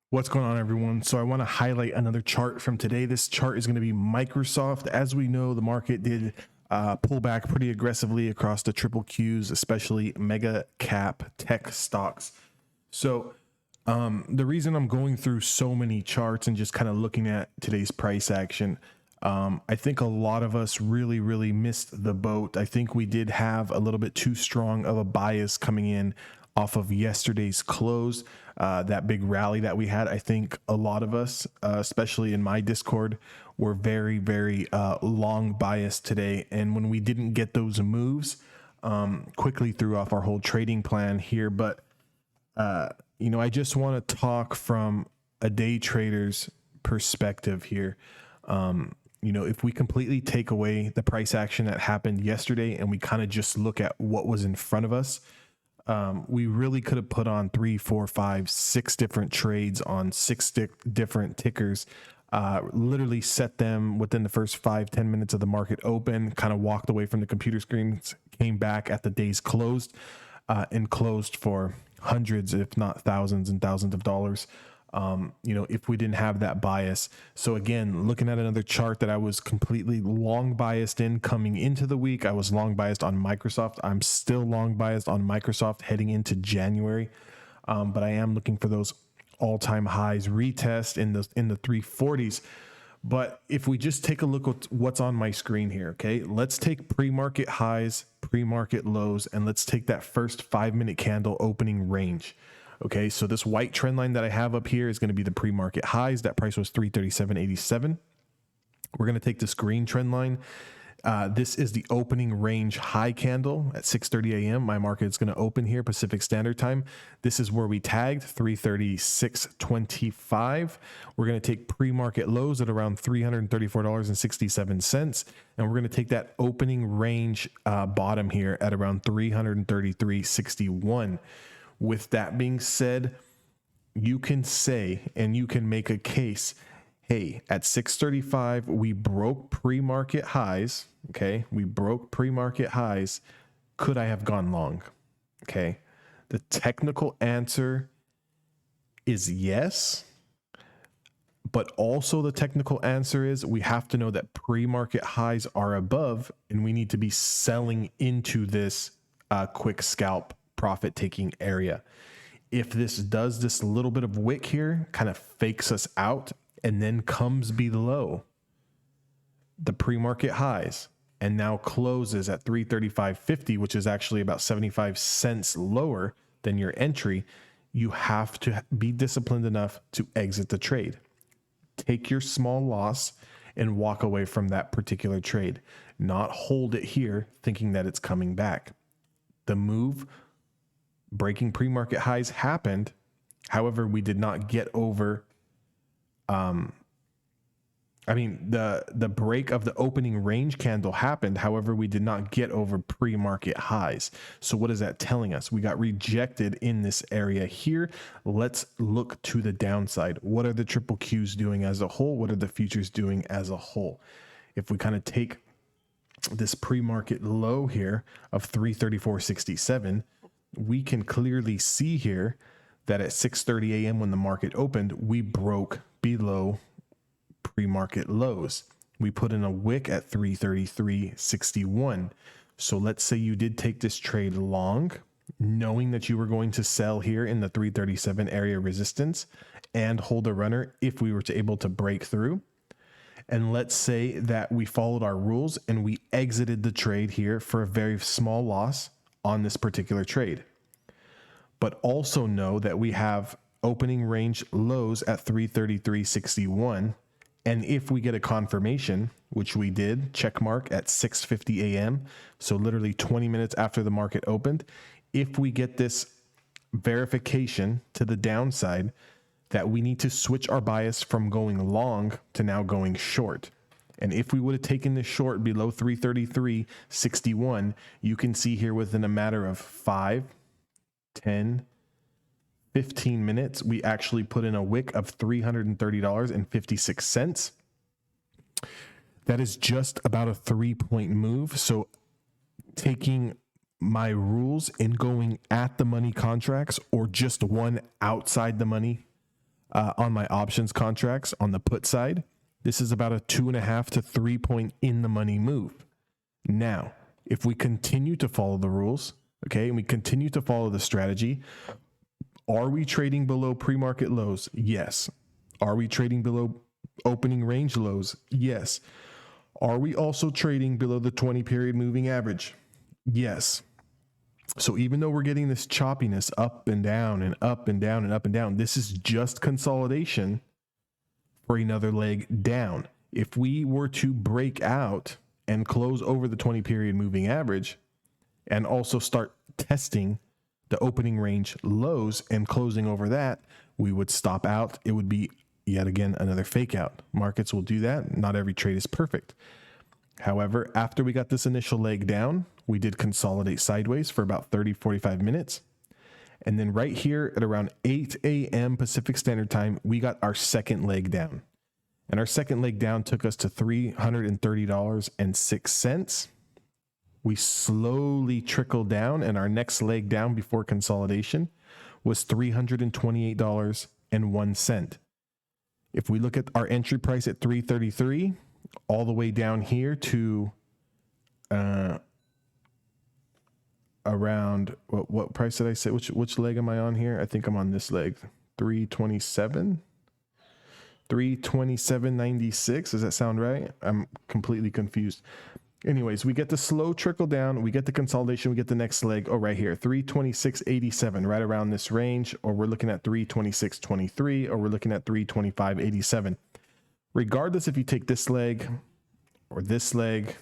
What's going on, everyone? So I want to highlight another chart from today. This chart is going to be Microsoft. As we know, the market did pull back pretty aggressively across the triple Qs, especially mega cap tech stocks. So the reason I'm going through so many charts and just kind of looking at today's price action, I think a lot of us really missed the boat. I think we did have a little bit too strong of a bias coming in off of yesterday's close, that big rally that we had. I think a lot of us, especially in my Discord, were very long biased today. And when we didn't get those moves, quickly threw off our whole trading plan here. But I just want to talk from a day trader's perspective here. If we completely take away the price action that happened yesterday and we kind of just look at what was in front of us, we really could have put on 3, 4, 5, 6 different trades on 6 different tickers, literally set them within the first 5-10 minutes of the market open, kind of walked away from the computer screens, came back at the day's closed, and closed for hundreds, if not thousands and thousands of dollars. If we didn't have that bias. So again, looking at another chart that I was completely long biased in coming into the week, I was long biased on Microsoft. I'm still long biased on Microsoft heading into January. But I am looking for those all-time highs retest in the 340s. But if we just take a look at what's on my screen here, okay, let's take pre-market highs, pre-market lows, and let's take that first 5-minute candle opening range. Okay, so this white trend line that I have up here is going to be the pre-market highs. That price was 337.87. We're going to take this green trend line. This is the opening range high candle at 6:30 a.m. My market is going to open here Pacific Standard Time. This is where we tagged 336.25. We're going to take pre-market lows at around $334.67, and we're going to take that opening range bottom here at around 333.61. With that being said, you can say and you can make a case, hey, at 6:35, we broke pre-market highs. Okay, we broke pre-market highs. Could I have gone long? Okay, the technical answer is yes, but also the technical answer is we have to know that pre-market highs are above, and we need to be selling into this quick scalp profit taking area. If this does this little bit of wick here, kind of fakes us out and then comes below the pre-market highs and now closes at 335.50, which is actually about 75 cents lower than your entry, you have to be disciplined enough to exit the trade. Take your small loss and walk away from that particular trade, not hold it here thinking that it's coming back. The move breaking pre-market highs happened. However, we did not get over, the break of the opening range candle happened. However, we did not get over pre-market highs. So what is that telling us? We got rejected in this area here. Let's look to the downside. What are the triple Qs doing as a whole? What are the futures doing as a whole? If we kind of take this pre-market low here of 334.67, we can clearly see here that at 6:30 a.m. when the market opened, we broke below pre-market lows. We put in a wick at 333.61. So let's say you did take this trade long, knowing that you were going to sell here in the 337 area resistance and hold a runner if we were to able to break through. And let's say that we followed our rules and we exited the trade here for a very small loss on this particular trade. But also know that we have opening range lows at 333.61. And if we get a confirmation, which we did, check mark at 6:50 a.m., so literally 20 minutes after the market opened, if we get this verification to the downside that we need to switch our bias from going long to now going short. And if we would have taken this short below 333.61, you can see here within a matter of 5, 10, 15 minutes, we actually put in a wick of $330.56. That is just about a 3-point move. So taking my rules and going at the money contracts or just one outside the money on my options contracts on the put side. This is about a 2.5 to 3 point in the money move. Now, if we continue to follow the rules, okay, and we continue to follow the strategy, are we trading below pre-market lows? Yes. Are we trading below opening range lows? Yes. Are we also trading below the 20 period moving average? Yes. So even though we're getting this choppiness up and down and up and down and up and down, this is just consolidation for another leg down. If we were to break out and close over the 20 period moving average and also start testing the opening range lows and closing over that, we would stop out. It would be yet again another fake out. Markets will do that. Not every trade is perfect. However, after we got this initial leg down, we did consolidate sideways for about 30, 45 minutes. And then right here at around 8 a.m. Pacific Standard Time, we got our second leg down. And our second leg down took us to $330.06. We slowly trickled down, and our next leg down before consolidation was $328.01. If we look at our entry price at 333, all the way down here to around what price did I say? Which leg am I on here? I think I'm on this leg, 327.96. Does that sound right? I'm completely confused. Anyways, we get the slow trickle down, we get the consolidation, we get the next leg. Oh, right here, 326.87, right around this range, or we're looking at 326.23, or we're looking at 325.87. Regardless if you take this leg or this leg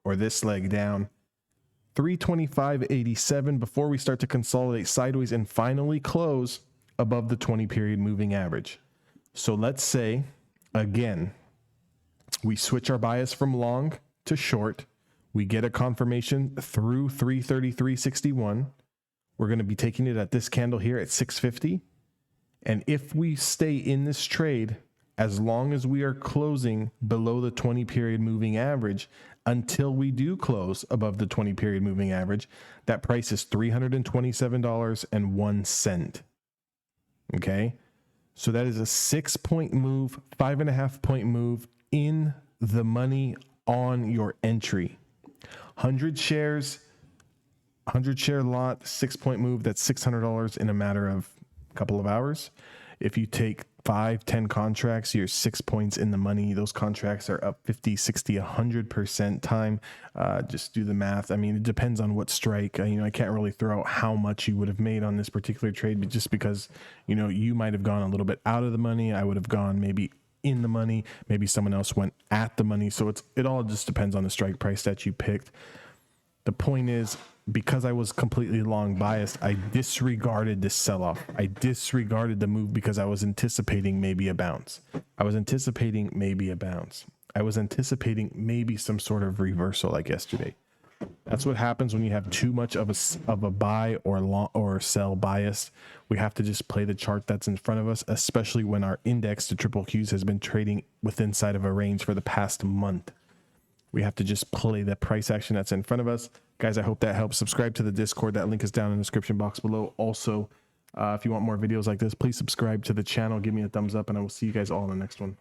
or this leg down, 325.87 before we start to consolidate sideways and finally close above the 20 period moving average. So let's say, again, we switch our bias from long to short. We get a confirmation through 333.61. We're going to be taking it at this candle here at 650. And if we stay in this trade, as long as we are closing below the 20 period moving average until we do close above the 20 period moving average, that price is $327.01. Okay. So that is a 6 point move, 5.5 point move in the money on your entry. 100 shares, 100 share lot, 6 point move. That's $600 in a matter of a couple of hours. If you take 5, 10 contracts, you're 6 points in the money. Those contracts are up 50, 60, 100% time. Just do the math. I mean, it depends on what strike. I can't really throw out how much you would have made on this particular trade, but just because, you might have gone a little bit out of the money. I would have gone maybe in the money. Maybe someone else went at the money. So it all just depends on the strike price that you picked. The point is, because I was completely long biased, I disregarded this sell-off. I disregarded the move because I was anticipating maybe a bounce. I was anticipating maybe some sort of reversal like yesterday. That's what happens when you have too much of a buy or long or sell bias. We have to just play the chart that's in front of us, especially when our index to triple Qs has been trading within inside of a range for the past month. We have to just play the price action that's in front of us. Guys, I hope that helps. Subscribe to the Discord. That link is down in the description box below. Also, if you want more videos like this, please subscribe to the channel. Give me a thumbs up, and I will see you guys all in the next one.